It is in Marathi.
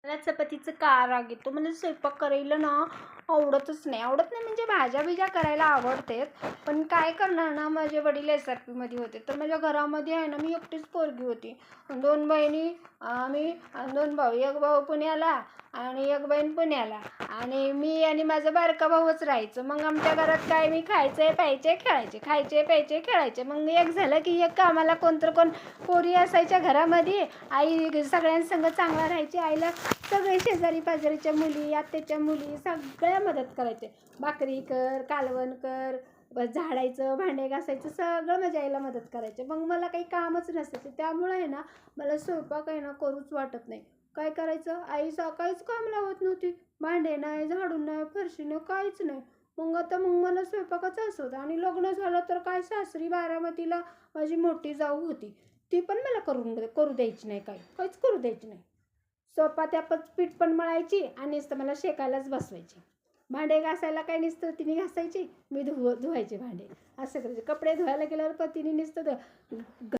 मला चपातीचं का राग येतो. मला स्वयंपाक करायला ना आवडतच नाही. आवडत नाही म्हणजे भाज्या-बिज्या करायला आवडतात. पण काय करणार ना, माझे वडील एस-आर-पीमध्ये होते. तर माझ्या घरामध्ये आहे ना, मी एकटीच पोरगी होती. 2 बहिणी, आम्ही 2 भाऊ. 1 भाऊ पुण्याला आणि 1 बहीण पुण्याला आणि मी आणि माझा बारका भाऊच राहायचं. मग आमच्या घरात काय मी खायचे, प्यायचे, खेळायचे, खायचे, प्यायचे, खेळायचे. मग एक झालं की एक कामाला कोण पोरी असायच्या घरामध्ये. आई सगळ्यांसंग चांगला राहायची. आईला सगळे शेजारी पाजारीच्या मुली, आत्याच्या मुली सगळ्या मदत करायचे. भाकरी कर, कालवण कर, झाडायचं, भांडे घासायचं सगळं माझ्या आईला मदत करायचे. मग मला काही कामच नसायचं. त्यामुळे आहे ना, मला स्वयंपाक आहे ना करूच वाटत नाही. काय करायचं, आई सकाळीच काम लावत नव्हती. भांडे नाही, झाडून नाही, फरशी नाही, काहीच नाही. मग मला स्वयंपाकाचं असं होतं. आणि लग्न झालं तर काय, सासरी बारामतीला माझी मोठी जाऊ होती. ती पण मला करू द्यायची नाही, काहीच करू द्यायची नाही. चपात्या पीठ पण मळायची आणि नुसतं मला शेकायलाच बसवायची. भांडे घासायला काय नुसतं तिने घासायची, मी धुवायचे भांडे. असं करायचे. कपडे धुवायला गेल्यावर पण तिने नुसतं